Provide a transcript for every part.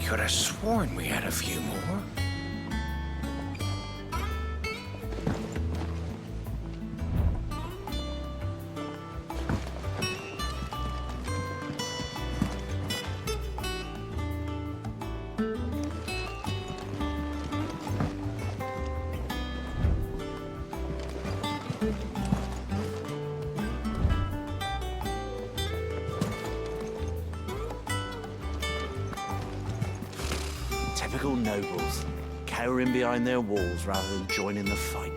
Could have sworn we had a few more. Typical nobles, cowering behind their walls rather than joining the fight.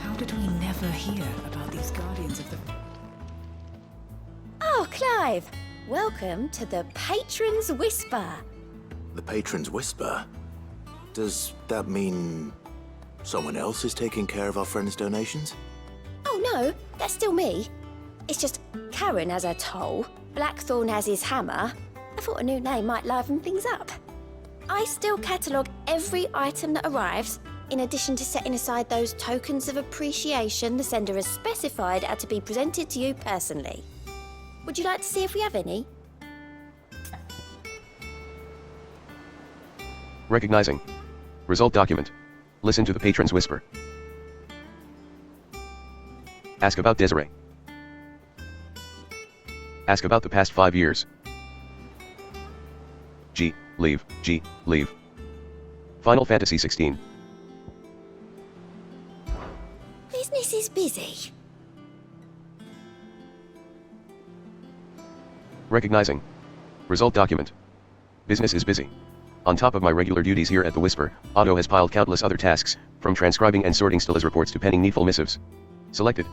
How did we never hear about these Guardians of the... Oh, Clive! Welcome to the Patron's Whisper. The Patron's Whisper? Does that mean someone else is taking care of our friends' donations? Oh no, that's still me. It's just Karen has her toll, Blackthorn has his hammer. I thought a new name might liven things up. I still catalogue every item that arrives, in addition to setting aside those tokens of appreciation the sender has specified are to be presented to you personally. Would you like to see if we have any? Recognizing. Result document. Listen to the Patron's Whisper. Ask about Desiree. Ask about the past 5 years. G. Leave. G. Leave. Final Fantasy XVI. Business is busy. Recognizing. Result document. Business is busy. On top of my regular duties here at the Whisper, Otto has piled countless other tasks, from transcribing and sorting Stella's reports to penning needful missives. Selected.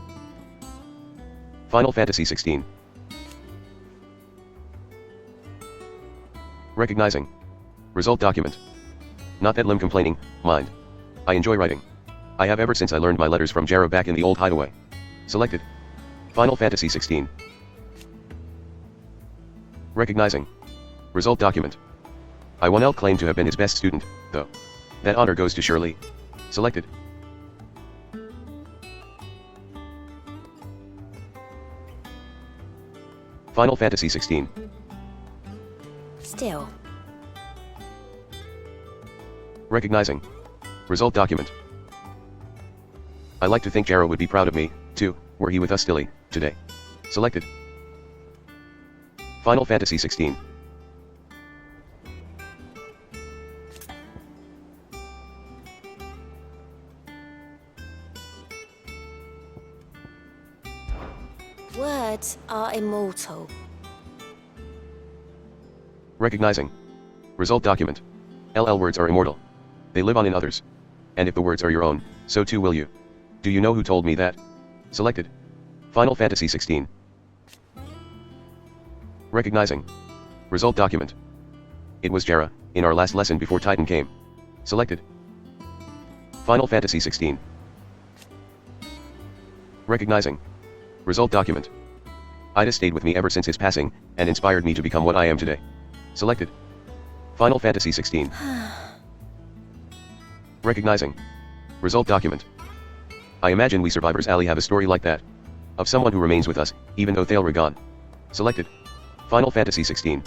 Final Fantasy XVI. Recognizing. Result document. Not that I'm complaining, mind. I enjoy writing. I have ever since I learned my letters from Jarrah back in the old hideaway. Selected. Final Fantasy XVI. Recognizing. Result document. I 1L claim to have been his best student, though. That honor goes to Shirley. Selected. Final Fantasy XVI. Still. Recognizing. Result document. I like to think Jarrah would be proud of me, too, were he with us stilly, today. Selected. Final Fantasy XVI. Words are immortal. Recognizing. Result document. LL words are immortal. They live on in others. And if the words are your own, so too will you. Do you know who told me that? Selected. Final Fantasy XVI. Recognizing. Result document. It was Jarrah, in our last lesson before Titan came. Selected. Final Fantasy XVI. Recognizing. Result document. Ida stayed with me ever since his passing, and inspired me to become what I am today. Selected. Final Fantasy XVI. Recognizing. Result document. I imagine we survivors alley have a story like that. Of someone who remains with us, even though they're gone. Selected. Final Fantasy XVI.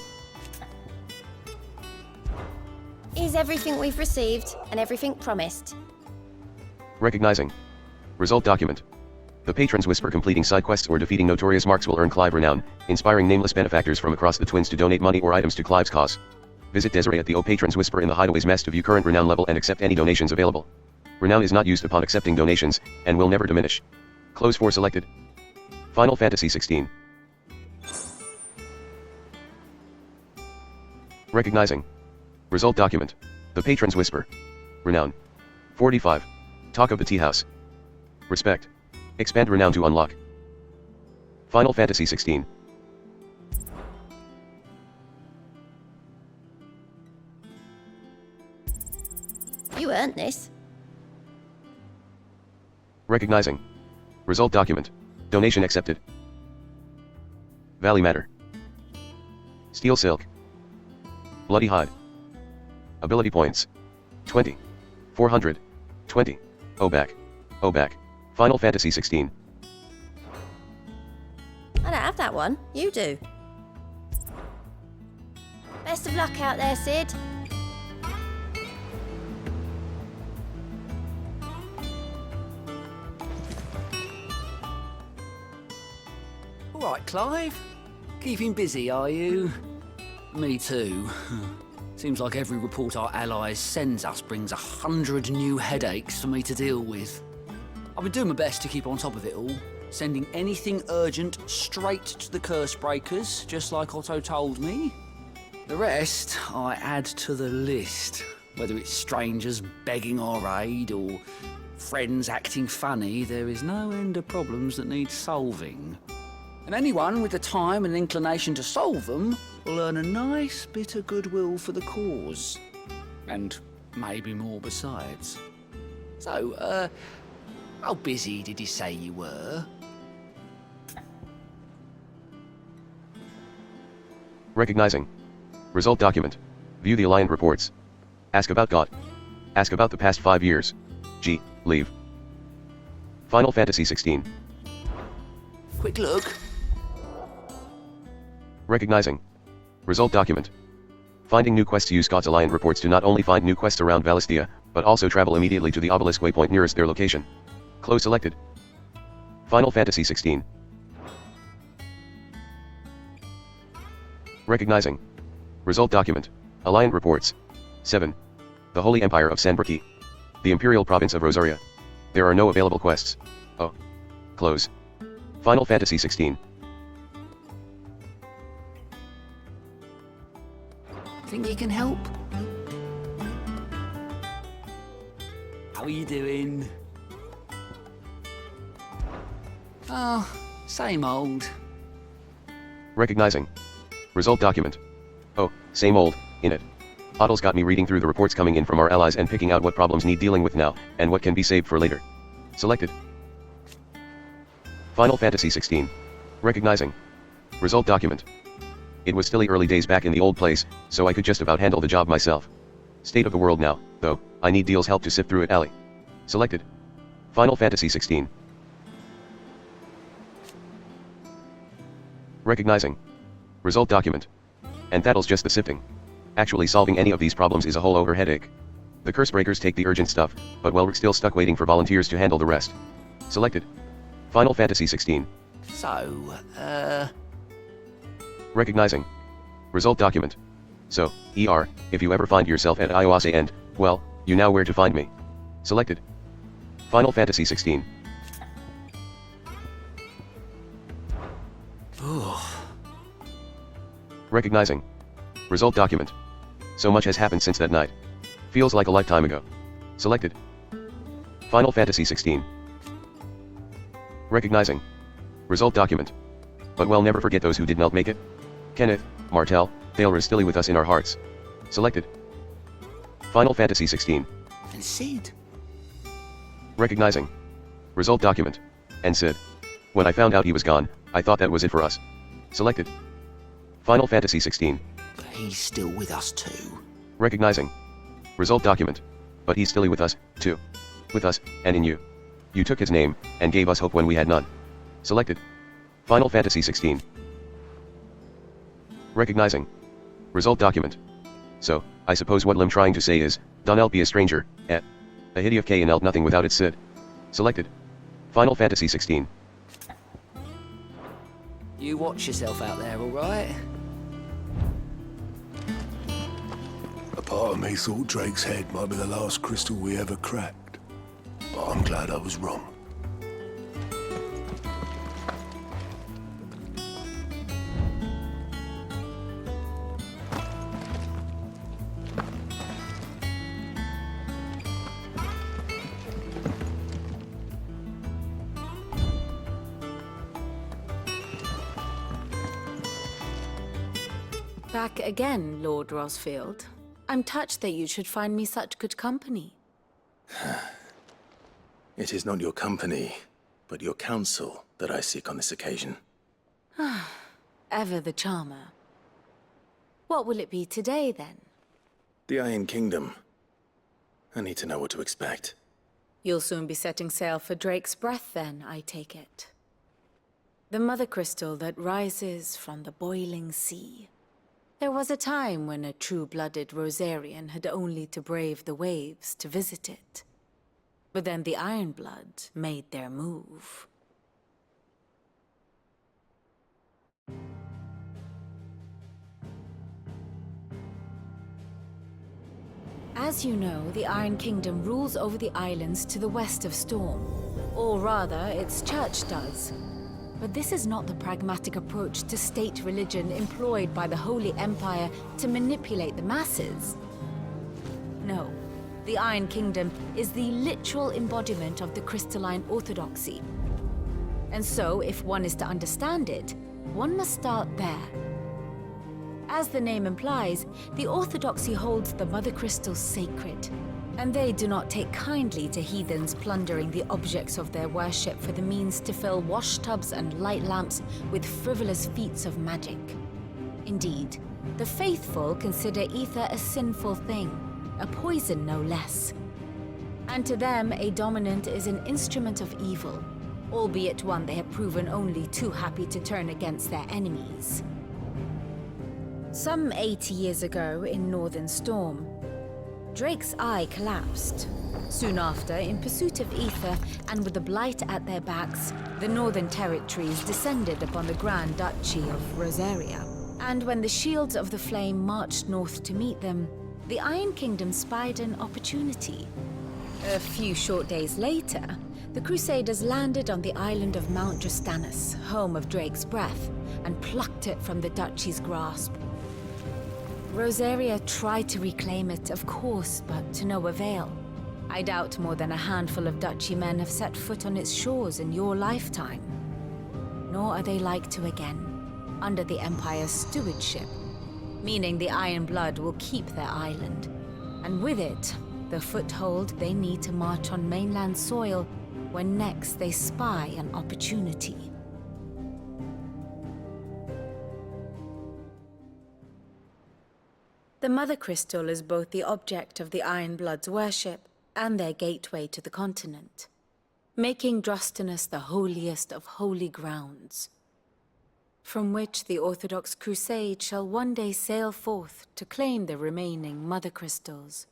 Is everything we've received and everything promised? Recognizing. Result document. The Patron's Whisper completing side quests or defeating notorious marks will earn Clive renown, inspiring nameless benefactors from across the twins to donate money or items to Clive's cause. Visit Desiree at the Patron's Whisper in the Hideaway's mess to view current renown level and accept any donations available. Renown is not used upon accepting donations, and will never diminish. Close for selected. Final Fantasy XVI. Recognizing. Result document. The Patron's Whisper. Renown. 45. Talk of the Tea House. Respect. Expand renown to unlock. Final Fantasy 16. You earned this. Recognizing. Result document. Donation accepted. Valley Matter. Steel Silk. Bloody Hide. Ability points. 20. 400. 20. Oback. Oback. Final Fantasy 16. I don't have that one. You do. Best of luck out there, Sid. All right, Clive. Keeping busy, are you? Me too. Seems like every report our allies sends us brings 100 new headaches for me to deal with. I've been doing my best to keep on top of it all, sending anything urgent straight to the curse breakers, just like Otto told me. The rest I add to the list, whether it's strangers begging our aid or friends acting funny. There is no end of problems that need solving. And anyone with the time and inclination to solve them will earn a nice bit of goodwill for the cause. And maybe more besides. So, how busy did you say you were? Recognizing. Result document. View the Alliant reports. Ask about God. Ask about the past 5 years. G. Leave. Final Fantasy 16. Quick look. Recognizing. Result document. Finding new quests. Use God's Alliant reports to not only find new quests around Valistia, but also travel immediately to the obelisk waypoint nearest their location. Close selected. Final Fantasy 16. Recognizing. Result document. Alliant reports. 7. The Holy Empire of Sanbraki. The Imperial Province of Rosaria. There are no available quests. Oh. Close. Final Fantasy 16. Think you can help? How are you doing? Oh, same old. Recognizing. Result document. Oh, same old, in it. Ottle's got me reading through the reports coming in from our allies and picking out what problems need dealing with now, and what can be saved for later. Selected. Final Fantasy 16. Recognizing. Result document. It was still early days back in the old place, so I could just about handle the job myself. State of the world now, though, I need Deal's help to sift through it. Alley. Selected. Final Fantasy 16. Recognizing. Result document. And that'll's just the sifting. Actually solving any of these problems is a whole over headache. The curse breakers take the urgent stuff, but we're still stuck waiting for volunteers to handle the rest. Selected. Final Fantasy 16. So, Recognizing. Result document. So, ER, if you ever find yourself at Iwase and, well, you know where to find me. Selected. Final Fantasy 16. Recognizing. Result document. So much has happened since that night. Feels like a lifetime ago. Selected. Final Fantasy 16. Recognizing. Result document. But we'll never forget those who did not make it. Kenneth, Martel, they'll are still with us in our hearts. Selected. Final Fantasy 16. and Sid. Recognizing. Result document. And Sid. When I found out he was gone, I thought that was it for us. Selected. Final Fantasy 16. But he's still with us too. Recognizing. Result document. But he's still with us, too. With us, and in you. You took his name, and gave us hope when we had none. Selected. Final Fantasy 16. Recognizing. Result document. So, I suppose what I'm trying to say is, don't help be a stranger, a hiddy of K and nothing without its Sid. Selected. Final Fantasy 16. You watch yourself out there, alright? A part of me thought Drake's head might be the last crystal we ever cracked. But I'm glad I was wrong. Back again, Lord Rosfield. I'm touched that you should find me such good company. It is not your company, but your counsel that I seek on this occasion. Ever the charmer. What will it be today, then? The Iron Kingdom. I need to know what to expect. You'll soon be setting sail for Drake's Breath, then, I take it. The mother crystal that rises from the boiling sea. There was a time when a true-blooded Rosarian had only to brave the waves to visit it. But then the Ironblood made their move. As you know, the Iron Kingdom rules over the islands to the west of Storm. Or rather, its church does. But this is not the pragmatic approach to state religion employed by the Holy Empire to manipulate the masses. No, the Iron Kingdom is the literal embodiment of the crystalline orthodoxy. And so, if one is to understand it, one must start there. As the name implies, the orthodoxy holds the mother crystals sacred, and they do not take kindly to heathens plundering the objects of their worship for the means to fill washtubs and light lamps with frivolous feats of magic. Indeed, the faithful consider ether a sinful thing, a poison no less. And to them, a dominant is an instrument of evil, albeit one they have proven only too happy to turn against their enemies. Some 80 years ago in Northern Storm, Drake's eye collapsed. Soon after, in pursuit of ether and with the Blight at their backs, the Northern Territories descended upon the Grand Duchy of Rosaria. And when the Shields of the Flame marched north to meet them, the Iron Kingdom spied an opportunity. A few short days later, the Crusaders landed on the island of Mount Drastanus, home of Drake's Breath, and plucked it from the Duchy's grasp. Rosaria tried to reclaim it, of course, but to no avail. I doubt more than a handful of Duchy men have set foot on its shores in your lifetime. Nor are they like to again, under the Empire's stewardship, meaning the Iron Blood will keep their island, and with it, the foothold they need to march on mainland soil when next they spy an opportunity. The Mother Crystal is both the object of the Iron Blood's worship and their gateway to the continent, making Drastanus the holiest of holy grounds, from which the Orthodox Crusade shall one day sail forth to claim the remaining Mother Crystals,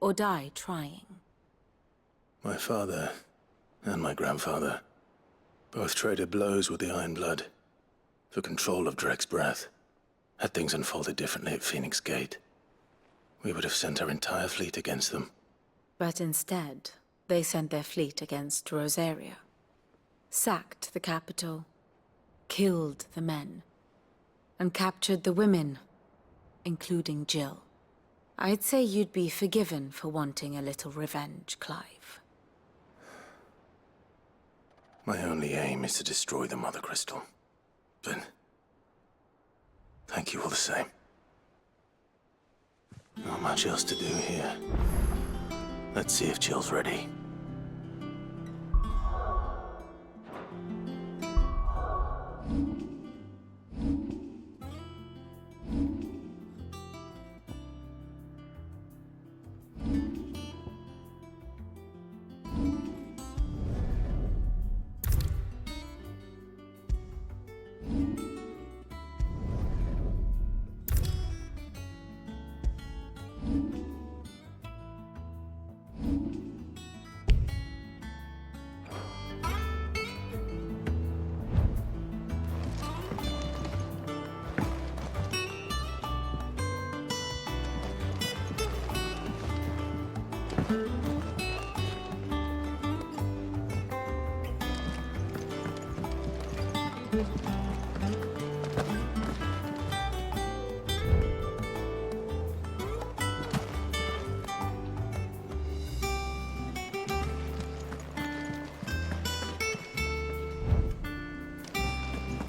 or die trying. My father and my grandfather both traded blows with the Iron Blood for control of Drake's Breath. Had things unfolded differently at Phoenix Gate, we would have sent our entire fleet against them. But instead, they sent their fleet against Rosaria, sacked the capital, killed the men, and captured the women, including Jill. I'd say you'd be forgiven for wanting a little revenge, Clive. My only aim is to destroy the Mother Crystal. But thank you all the same. Not much else to do here. Let's see if Jill's ready.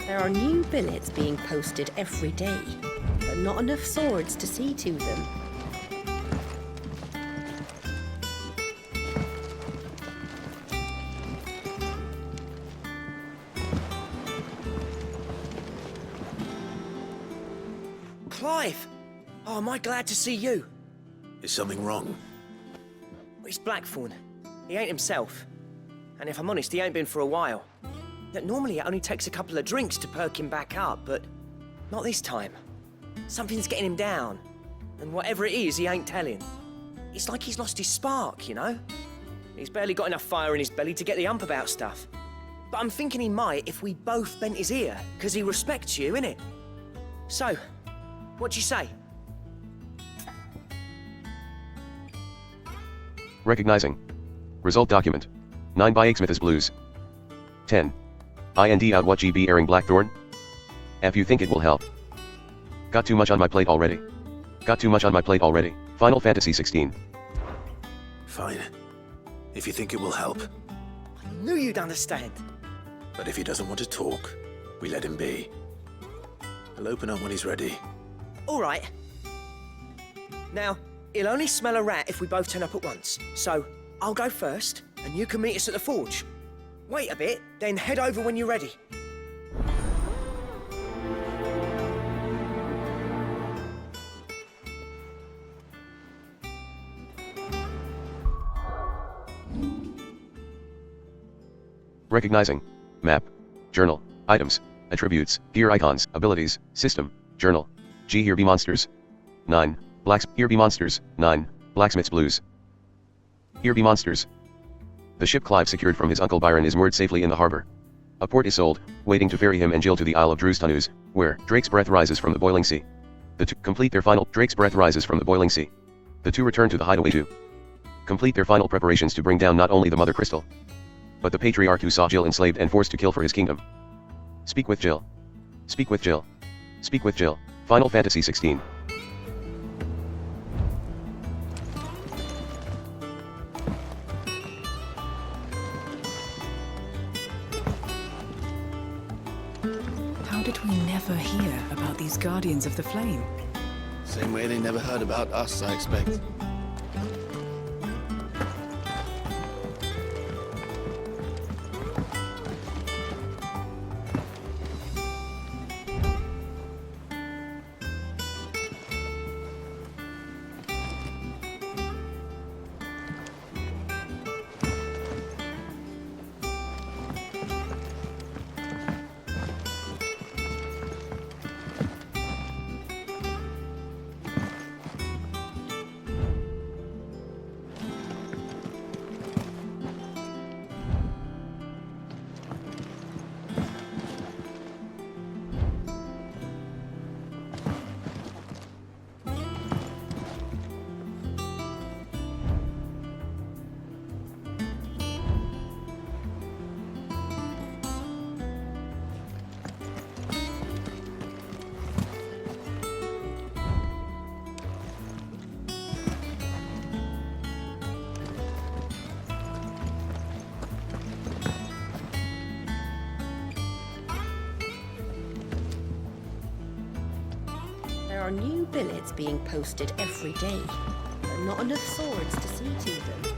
There are new billets being posted every day. but not enough swords to see to them. Clive! Oh, am I glad to see you? Is something wrong? It's Blackthorn. He ain't himself. And if I'm honest, he ain't been for a while. That normally it only takes a couple of drinks to perk him back up, but not this time. Something's getting him down. And whatever it is, he ain't telling. It's like he's lost his spark, you know? He's barely got enough fire in his belly to get the ump about stuff. But I'm thinking he might if we both bent his ear, because he respects you, innit? So, what do you say? Recognizing. Result document. 9 by Smith is blues. 10. IND out what GB airing Blackthorn? If you think it will help. Got too much on my plate already. Got too much on my plate already. Final Fantasy 16. Fine. If you think it will help. I knew you'd understand. But if he doesn't want to talk, we let him be. He'll open up when he's ready. All right. Now, he'll only smell a rat if we both turn up at once. So, I'll go first, and you can meet us at the forge. Wait a bit, then head over when you're ready. Recognizing. Map. Journal. Items. Attributes. Gear icons. Abilities. System. Journal. G. Here be monsters. 9. Here be monsters. 9. Blacksmith's blues. Here be monsters. The ship Clive secured from his uncle Byron is moored safely in the harbor. A port is sold, waiting to ferry him and Jill to the Isle of Drustanus, where Drake's breath rises from the boiling sea. The two complete their final Drake's breath rises from the boiling sea. The two return to the hideaway to complete their final preparations to bring down not only the Mother Crystal, but the patriarch who saw Jill enslaved and forced to kill for his kingdom. Speak with Jill. Speak with Jill. Speak with Jill. Final Fantasy 16. How did we never hear about these Guardians of the Flame? Same way they never heard about us, I expect. There are new billets being posted every day, but not enough swords to see to them.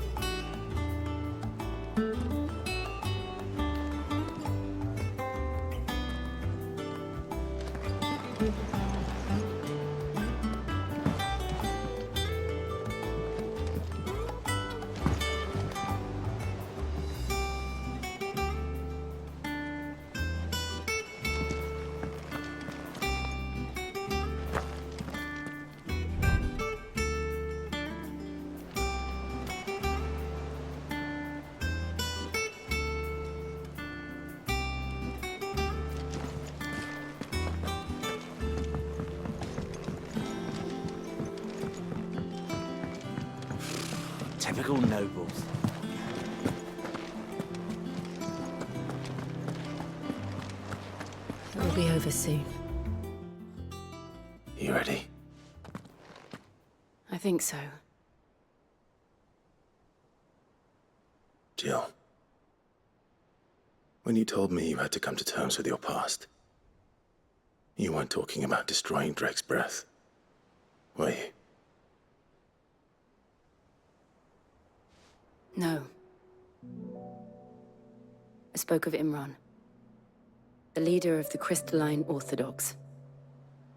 Typical nobles. It will be over soon. You ready? I think so. Jill. When you told me you had to come to terms with your past, You weren't talking about destroying Drake's breath, were you? No. I spoke of Imran, the leader of the Crystalline Orthodox.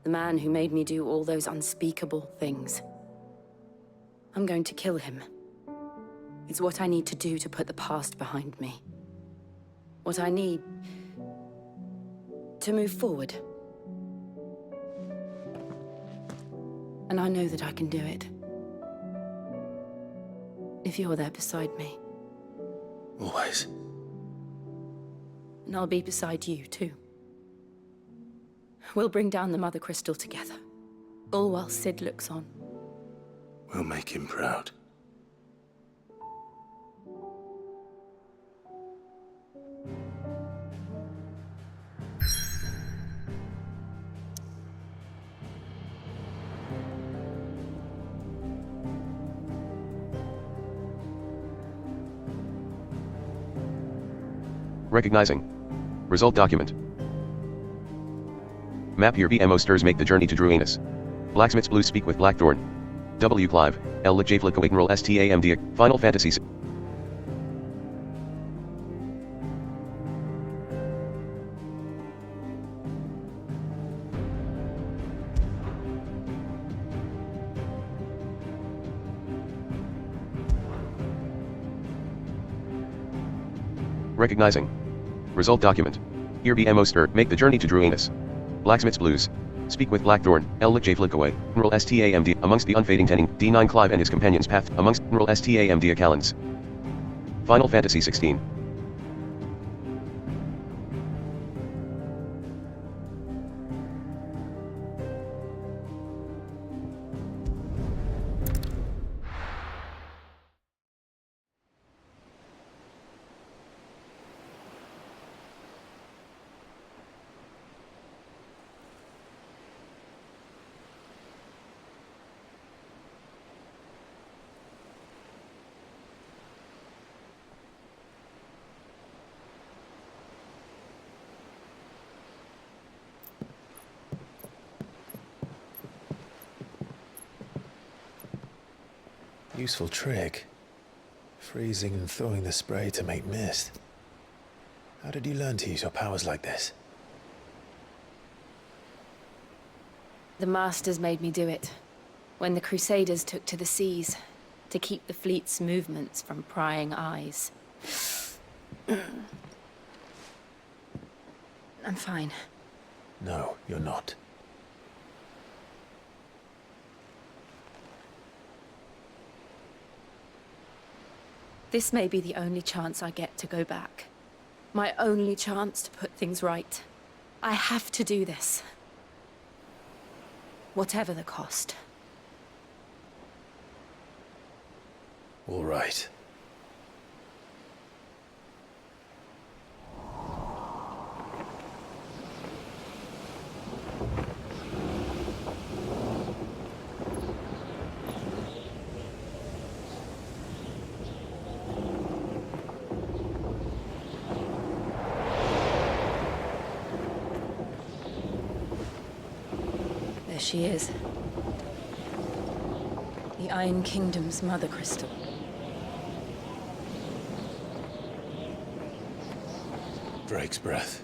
The man who made me do all those unspeakable things. I'm going to kill him. It's what I need to do to put the past behind me. What I need to move forward. And I know that I can do it. If you're there beside me. Always. And I'll be beside you, too. We'll bring down the Mother Crystal together. All while Sid looks on. We'll make him proud. Recognizing. Result document. Map here BMO stirs make the journey to Druanus. Blacksmith's Blues speak with Blackthorn. W. Clive, L. Jafla Coigneral STAMD. Final Fantasy. Recognizing. Result document. Here BMO stir make the journey to Druanus. Blacksmith's Blues. Speak with Blackthorn, L. Jaflikaway, Nral STAMD, amongst the unfading tenning, D9 Clive and his companions path, amongst Nral STAMD Acalans. Final Fantasy 16. Useful trick. Freezing and thawing the spray to make mist. How did you learn to use your powers like this? The Masters made me do it. When the Crusaders took to the seas, to keep the fleet's movements from prying eyes. I'm fine. No, you're not. This may be the only chance I get to go back. My only chance to put things right. I have to do this. Whatever the cost. All right. There she is. The Iron Kingdom's Mother Crystal. Drake's breath.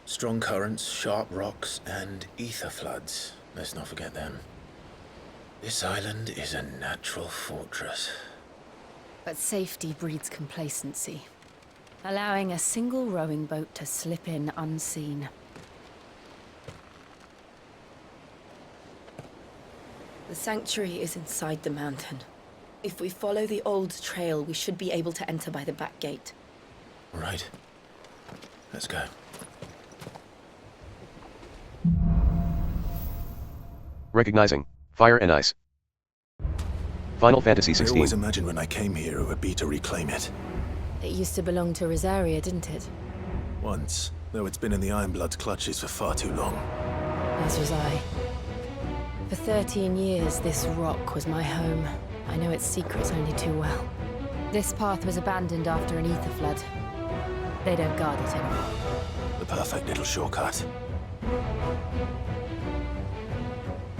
Strong currents, sharp rocks, and ether floods. Let's not forget them. This island is a natural fortress. But safety breeds complacency. Allowing a single rowing boat to slip in unseen. The sanctuary is inside the mountain. If we follow the old trail, we should be able to enter by the back gate. All right. Let's go. Recognizing. Fire and ice. Final Fantasy I always XVI. imagined when I came here it would be to reclaim it. It used to belong to Rosaria, didn't it? Once, though it's been in the Ironblood's clutches for far too long. As was I. For 13 years, this rock was my home. I know its secrets only too well. This path was abandoned after an ether flood. They don't guard it anymore. The perfect little shortcut.